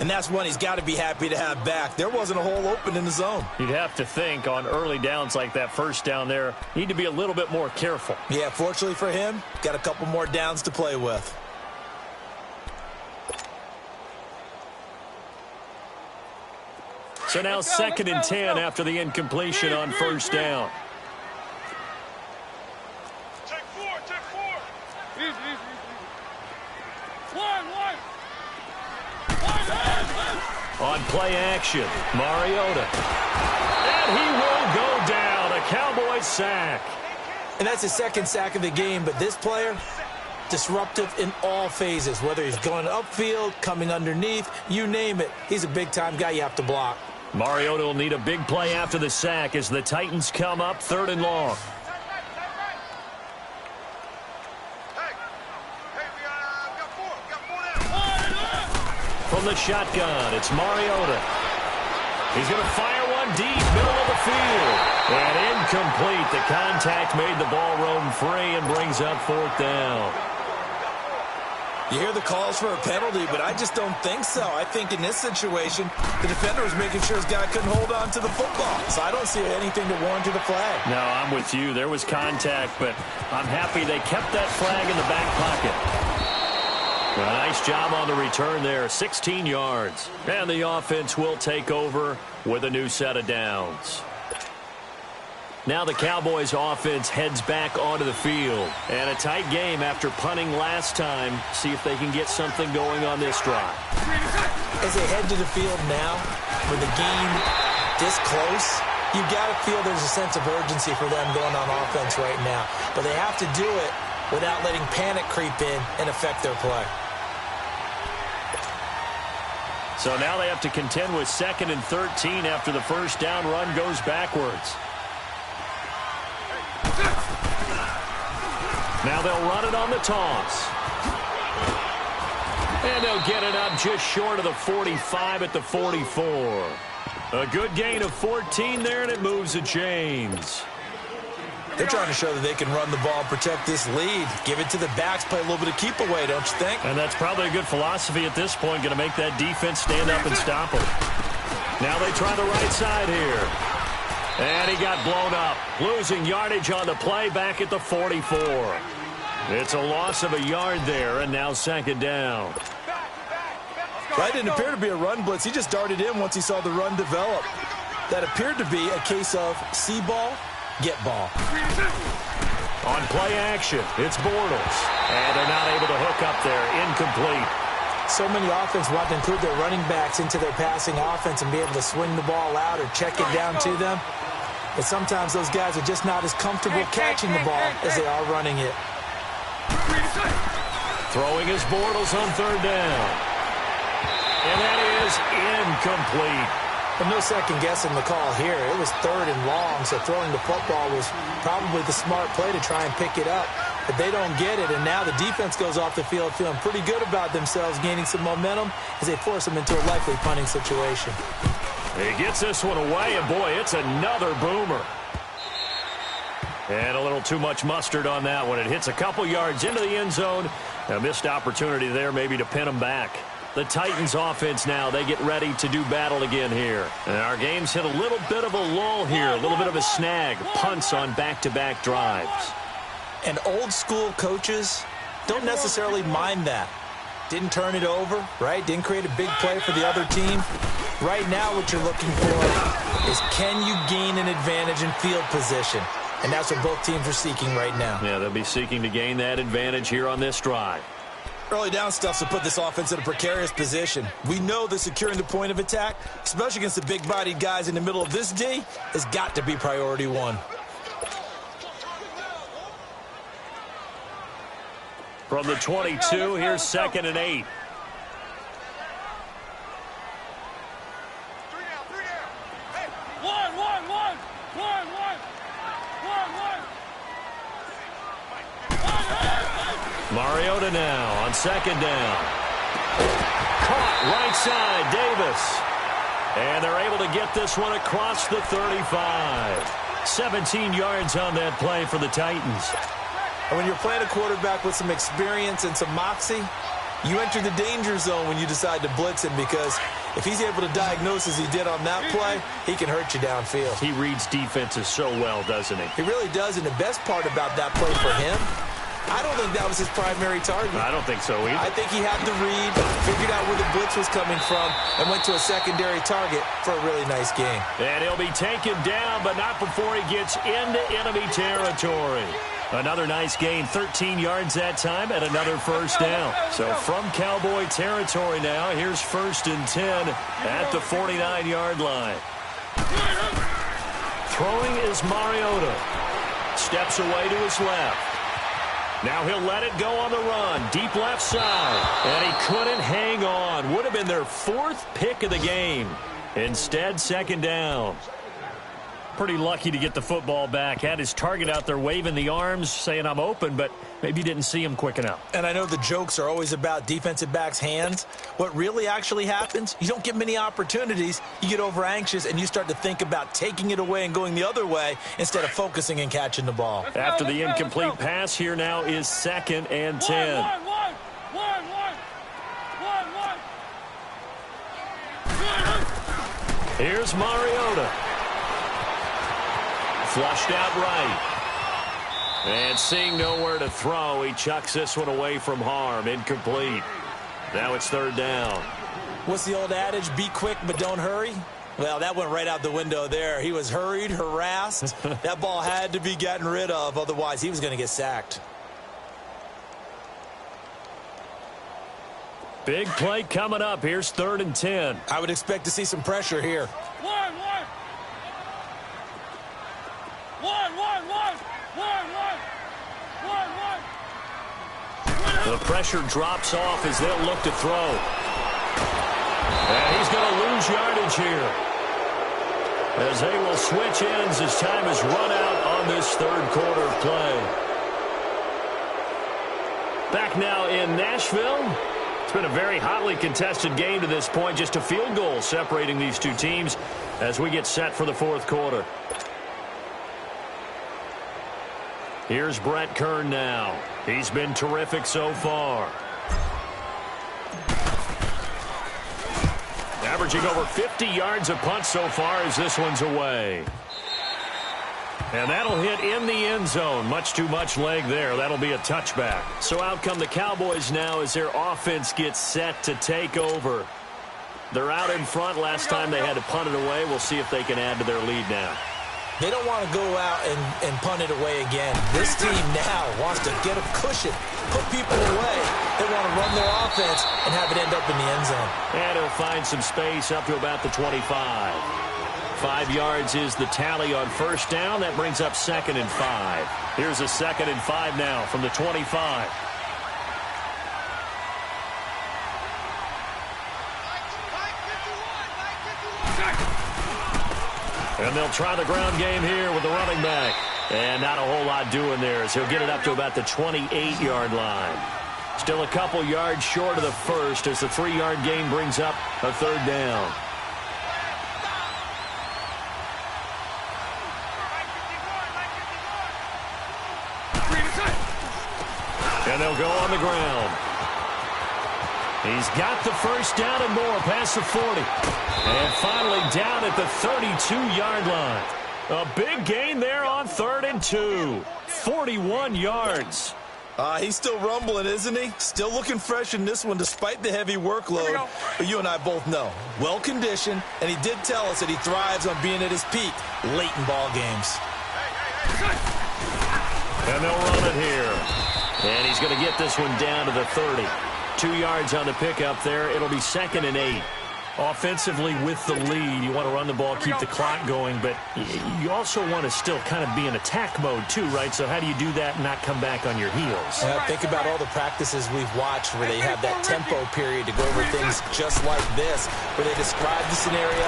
And that's one he's got to be happy to have back. There wasn't a hole open in the zone. You'd have to think on early downs like that 1st down there, need to be a little bit more careful. Yeah, fortunately for him, got a couple more downs to play with. So now 2nd and 10 after the incompletion on 1st down. On play action, Mariota. And he will go down, a Cowboys sack. And that's his 2nd sack of the game, but this player, disruptive in all phases, whether he's going upfield, coming underneath, you name it. He's a big-time guy you have to block. Mariota will need a big play after the sack as the Titans come up 3rd and long. From the shotgun, it's Mariota. He's going to fire one deep, middle of the field. And incomplete. The contact made the ball roam free and brings up 4th down. You hear the calls for a penalty, but I just don't think so. I think in this situation, the defender was making sure his guy couldn't hold on to the football. So I don't see anything to warrant a flag. No, I'm with you. There was contact, but I'm happy they kept that flag in the back pocket. A nice job on the return there, 16 yards. And the offense will take over with a new set of downs. Now the Cowboys offense heads back onto the field. And a tight game after punting last time. See if they can get something going on this drive. As they head to the field now, with the game this close, you've got to feel there's a sense of urgency for them going on offense right now. But they have to do it without letting panic creep in and affect their play. So now they have to contend with 2nd and 13 after the first down run goes backwards. Now they'll run it on the toss. And they'll get it up just short of the 45 at the 44. A good gain of 14 there, and it moves the chains. They're trying to show that they can run the ball and protect this lead. Give it to the backs, play a little bit of keep away, don't you think? And that's probably a good philosophy at this point, going to make that defense stand up and stop them. Now they try the right side here. And he got blown up, losing yardage on the play back at the 44. It's a loss of a yard there, and now 2nd down. That didn't appear to be a run blitz. He just darted in once he saw the run develop. That appeared to be a case of see ball, get ball. On play action, it's Bortles. And they're not able to hook up there. Incomplete. So many offenses want to include their running backs into their passing offense and be able to swing the ball out or check it down to them. But sometimes those guys are just not as comfortable catching the ball as they are running it. Throwing his Bortles on 3rd down. And that is incomplete. But no second guessing the call here. It was 3rd and long, so throwing the football was probably the smart play to try and pick it up. But they don't get it, and now the defense goes off the field feeling pretty good about themselves, gaining some momentum as they force them into a likely punting situation. He gets this one away, and boy, it's another boomer. And a little too much mustard on that one. It hits a couple yards into the end zone. A missed opportunity there maybe to pin them back. The Titans offense now, they get ready to do battle again here. And our game's hit a little bit of a lull here, a little bit of a snag. Punts on back-to-back drives. And old-school coaches don't necessarily mind that. Didn't turn it over, right? Didn't create a big play for the other team. Right now what you're looking for is can you gain an advantage in field position? And that's what both teams are seeking right now. Yeah, they'll be seeking to gain that advantage here on this drive. Early down stuff to put this offense in a precarious position. We know that securing the point of attack, especially against the big-bodied guys in the middle of this D, has got to be priority one. From the 22, here's 2nd and 8. Mariota now on 2nd down. Caught right side, Davis. And they're able to get this one across the 35. 17 yards on that play for the Titans. And when you're playing a quarterback with some experience and some moxie, you enter the danger zone when you decide to blitz him, because if he's able to diagnose as he did on that play, he can hurt you downfield. He reads defenses so well, doesn't he? He really does, and the best part about that play for him, I don't think that was his primary target. I don't think so either. I think he had the read, figured out where the blitz was coming from, and went to a secondary target for a really nice game. And he'll be taken down, but not before he gets into enemy territory. Another nice gain, 13 yards that time, and another first down. So from Cowboy territory now, here's 1st and 10 at the 49-yard line. Throwing is Mariota. Steps away to his left. Now he'll let it go on the run. Deep left side. And he couldn't hang on. Would have been their 4th pick of the game. Instead, 2nd down. Pretty lucky to get the football back. Had his target out there waving the arms, saying I'm open, but maybe didn't see him quick enough. And I know the jokes are always about defensive backs' hands. What really actually happens, you don't get many opportunities. You get over anxious, and you start to think about taking it away and going the other way instead of focusing and catching the ball. After the incomplete pass, here now is 2nd and 10. Here's Mariota. Flushed out right. And seeing nowhere to throw, he chucks this one away from harm. Incomplete. Now it's third down. What's the old adage? Be quick, but don't hurry? Well, that went right out the window there. He was hurried, harassed. That ball had to be gotten rid of. Otherwise, he was going to get sacked. Big play coming up. Here's 3rd and 10. I would expect to see some pressure here. One. The pressure drops off as they'll look to throw. And he's going to lose yardage here, as they will switch ends as time is run out on this third quarter of play. Back now in Nashville. It's been a very hotly contested game to this point. Just a field goal separating these two teams as we get set for the fourth quarter. Here's Brett Kern now. He's been terrific so far. Averaging over 50 yards a punt so far as this one's away. And that'll hit in the end zone. Much too much leg there. That'll be a touchback. So out come the Cowboys now as their offense gets set to take over. They're out in front. Last time they had to punt it away. We'll see if they can add to their lead now. They don't want to go out and punt it away again. This team now wants to get a cushion, put people away. They want to run their offense and have it end up in the end zone. And he'll find some space up to about the 25. 5 yards is the tally on first down. That brings up 2nd and 5. Here's a 2nd and 5 now from the 25. And they'll try the ground game here with the running back. And not a whole lot doing there as he'll get it up to about the 28-yard line. Still a couple yards short of the first as the 3-yard gain brings up a third down. And they'll go on the ground. He's got the first down and more past the 40. And finally down at the 32-yard line. A big gain there on 3rd and 2. 41 yards. He's still rumbling, isn't he? Still looking fresh in this one despite the heavy workload. But you and I both know, well-conditioned, and he did tell us that he thrives on being at his peak late in ball games. And they'll run it here. And he's going to get this one down to the 30. 2 yards on the pickup there. It'll be 2nd and 8. Offensively with the lead, you want to run the ball, keep the clock going, but you also want to still kind of be in attack mode too, right? So how do you do that and not come back on your heels? Think about all the practices we've watched where they have that tempo period to go over things just like this, where they describe the scenario,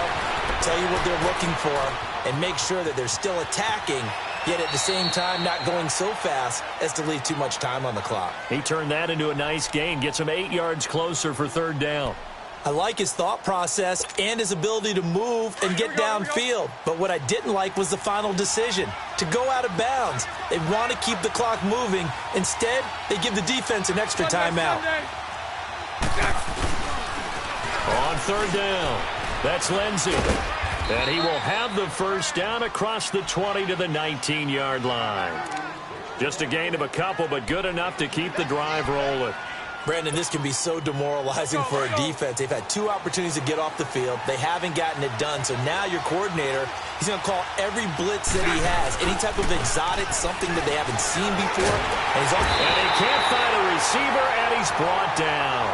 tell you what they're looking for, and make sure that they're still attacking, yet at the same time not going so fast as to leave too much time on the clock. He turned that into a nice gain, gets him 8 yards closer for 3rd down. I like his thought process and his ability to move and get downfield. But what I didn't like was the final decision, to go out of bounds. They want to keep the clock moving. Instead, they give the defense an extra timeout. On 3rd down, that's Lindsey. And he will have the first down across the 20 to the 19-yard line. Just a gain of a couple, but good enough to keep the drive rolling. Brandon, this can be so demoralizing for a defense. They've had 2 opportunities to get off the field. They haven't gotten it done. So now your coordinator, he's going to call every blitz that he has, any type of exotic, something that they haven't seen before. And he can't find a receiver, and he's brought down.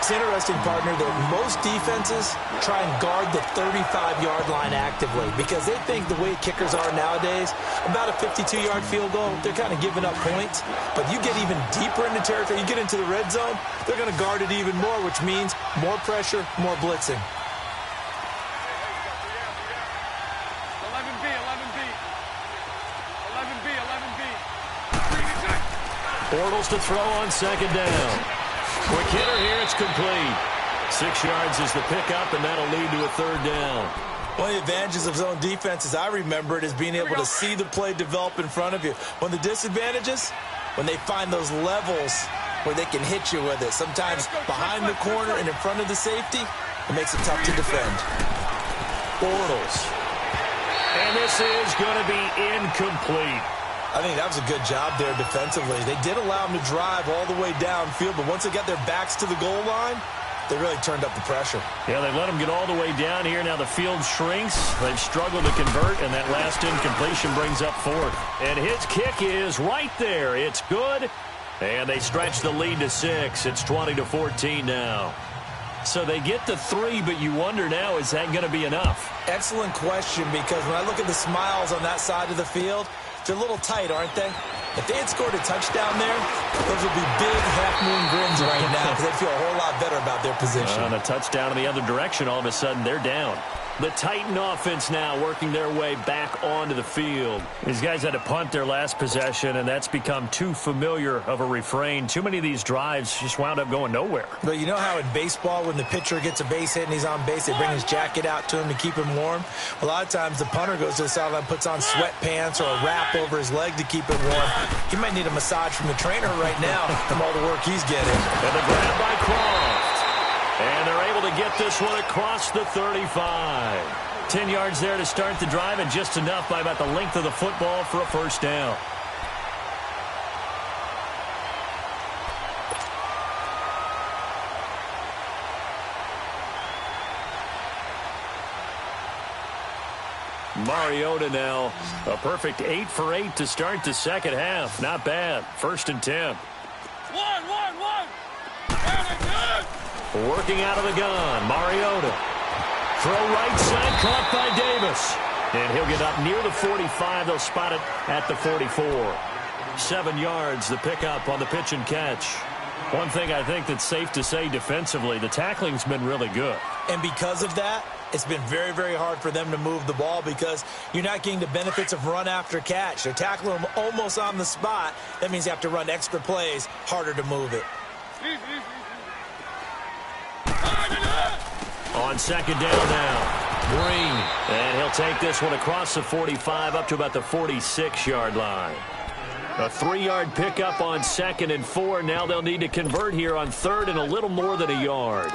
It's interesting, partner, that most defenses try and guard the 35-yard line actively because they think the way kickers are nowadays, about a 52-yard field goal, they're kind of giving up points. But you get even deeper into territory, you get into the red zone, they're going to guard it even more, which means more pressure, more blitzing. 11B. Bortles to throw on 2nd down. Quick hitter here, it's complete. 6 yards is the pickup, and that'll lead to a 3rd down. One of the advantages of zone defense, as I remember it, is being able to see the play develop in front of you. One of the disadvantages, when they find those levels where they can hit you with it, sometimes behind the corner and in front of the safety, it makes it tough to defend. Bortles. And this is going to be incomplete. I think that was a good job there defensively. They did allow them to drive all the way downfield, but once they got their backs to the goal line, they really turned up the pressure. Yeah, they let them get all the way down here. Now the field shrinks. They've struggled to convert, and that last incompletion brings up fourth. And his kick is right there. It's good, and they stretch the lead to 6. It's 20-14 now. So they get to 3, but you wonder now, is that going to be enough? Excellent question, because when I look at the smiles on that side of the field, they're a little tight, aren't they? If they had scored a touchdown there, those would be big half-moon grins right now because they'd feel a whole lot better about their position. On a touchdown in the other direction, all of a sudden they're down. The Titan offense now working their way back onto the field. These guys had to punt their last possession, and that's become too familiar of a refrain. Too many of these drives just wound up going nowhere. But you know how in baseball, when the pitcher gets a base hit and he's on base, they bring his jacket out to him to keep him warm? A lot of times the punter goes to the sideline, puts on sweatpants or a wrap over his leg to keep him warm. He might need a massage from the trainer right now from all the work he's getting. And the grab by Croft. And they're able to get this one across the 35. 10 yards there to start the drive, and just enough by about the length of the football for a first down. Mariota now, a perfect 8 for 8 to start the second half. Not bad. 1st and 10. Working out of the gun, Mariota. Throw right side, caught by Davis. And he'll get up near the 45. They'll spot it at the 44. 7 yards, the pickup on the pitch and catch. One thing I think that's safe to say defensively, the tackling's been really good. And because of that, it's been very, very hard for them to move the ball because you're not getting the benefits of run after catch. They're tackling them almost on the spot. That means you have to run extra plays, harder to move it. On second down now, Green. And he'll take this one across the 45 up to about the 46-yard line. A 3-yard pickup on 2nd and 4. Now they'll need to convert here on 3rd and a little more than a yard.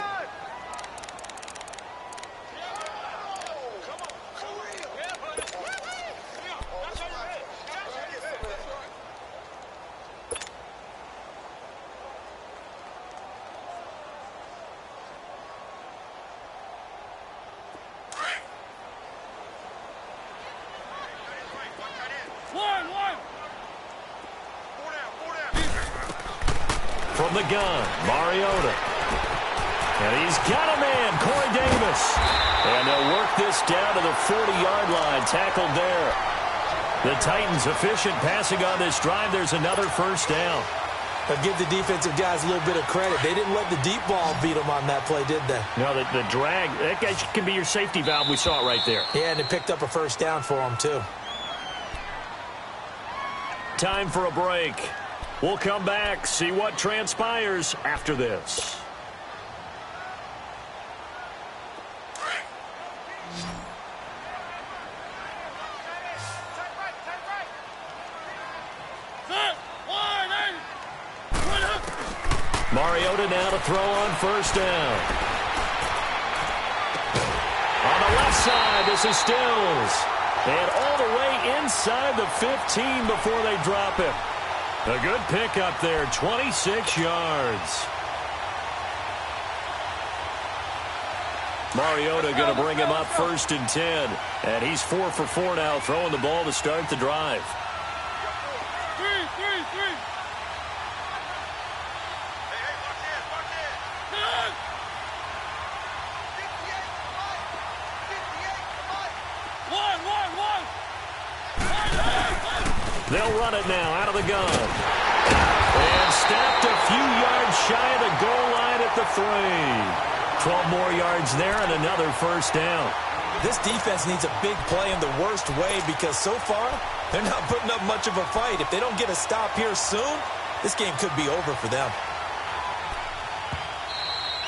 From the gun, Mariota. And he's got a man, Corey Davis. And they'll work this down to the 40-yard line, tackled there. The Titans efficient passing on this drive. There's another first down. But give the defensive guys a little bit of credit. They didn't let the deep ball beat them on that play, did they? No, the drag, that guy can be your safety valve. We saw it right there. Yeah, and it picked up a first down for them, too. Time for a break. We'll come back, see what transpires after this. Mariota now to throw on first down. On the left side, this is Stills. And all the way inside the 15 before they drop it. A good pickup there, 26 yards. Mariota going to bring him up 1st and 10. And he's 4 for 4 now, throwing the ball to start the drive. They'll run it now out of the gun. And snapped a few yards shy of the goal line at the 3. 12 more yards there and another first down. This defense needs a big play in the worst way because so far they're not putting up much of a fight. If they don't get a stop here soon, this game could be over for them.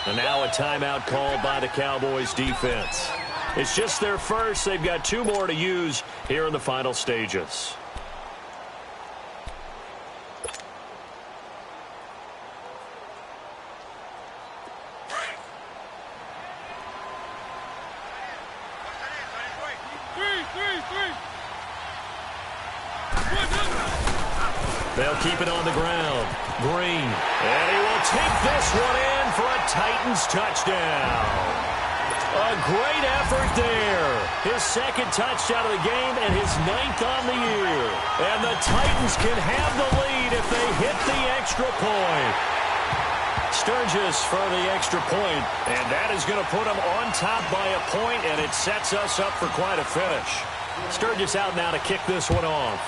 And now a timeout called by the Cowboys defense. It's just their first. They've got 2 more to use here in the final stages. They'll keep it on the ground. Green. And he will take this one in for a Titans touchdown. A great effort there. His second touchdown of the game and his 9th on the year. And the Titans can have the lead if they hit the extra point. Sturgis for the extra point, and that is going to put them on top by a point, and it sets us up for quite a finish. Sturgis out now to kick this one off.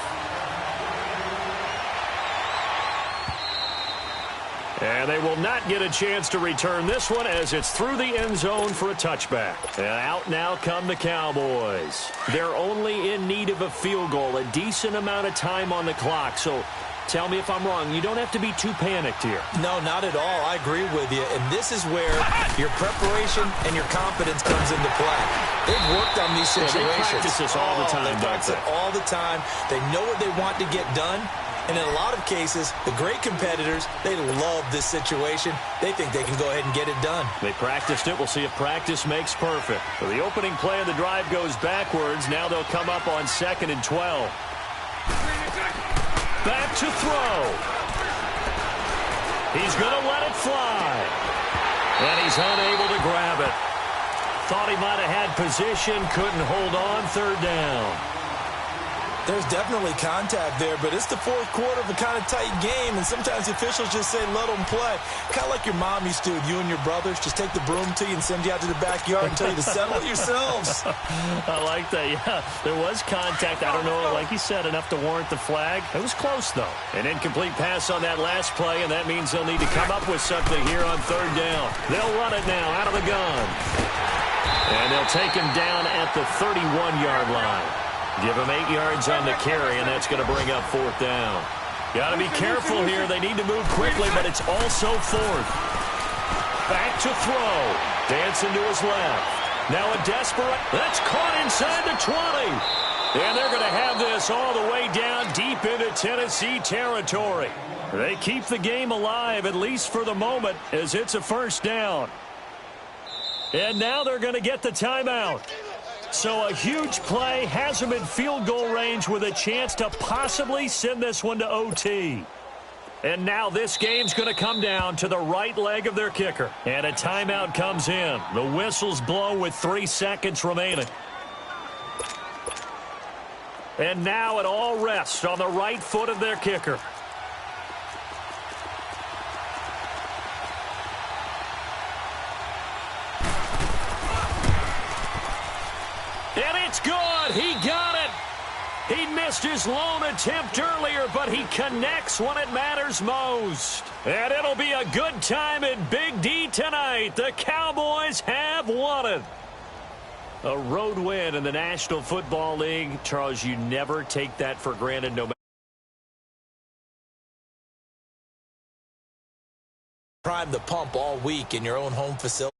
And they will not get a chance to return this one as it's through the end zone for a touchback. And out now come the Cowboys. They're only in need of a field goal, a decent amount of time on the clock. So tell me if I'm wrong. You don't have to be too panicked here. No, not at all. I agree with you. And this is where your preparation and your confidence comes into play. They've worked on these situations. They practice this all the time, They practice it all the time. They know what they want to get done. And in a lot of cases, the great competitors, they love this situation. They think they can go ahead and get it done. They practiced it. We'll see if practice makes perfect. So the opening play of the drive goes backwards. Now they'll come up on 2nd and 12. Back to throw. He's going to let it fly. And he's unable to grab it. Thought he might have had position, couldn't hold on, 3rd down. There's definitely contact there, but it's the 4th quarter of a kind of tight game, and sometimes the officials just say, let them play. Kind of like your mom used to with you and your brothers. Just take the broom to you and send you out to the backyard and tell you to settle it yourselves. I like that, yeah. There was contact. I don't know, like you said, enough to warrant the flag. It was close, though. An incomplete pass on that last play, and that means they'll need to come up with something here on 3rd down. They'll run it now out of the gun. And they'll take him down at the 31-yard line. Give him 8 yards on the carry, and that's going to bring up 4th down. Got to be careful here. They need to move quickly, but it's also 4th. Back to throw. Dancing to his left. Now a desperate. That's caught inside the 20. And they're going to have this all the way down deep into Tennessee territory. They keep the game alive, at least for the moment, as it's a 1st down. And now they're going to get the timeout. So a huge play has them in field goal range with a chance to possibly send this one to OT. And now this game's going to come down to the right leg of their kicker. And a timeout comes in. The whistles blow with 3 seconds remaining. And now it all rests on the right foot of their kicker. And it's good. He got it. He missed his lone attempt earlier, but he connects when it matters most. And it'll be a good time in Big D tonight. The Cowboys have won it. A road win in the National Football League. Charles, you never take that for granted, no matter. Prime the pump all week in your own home facility.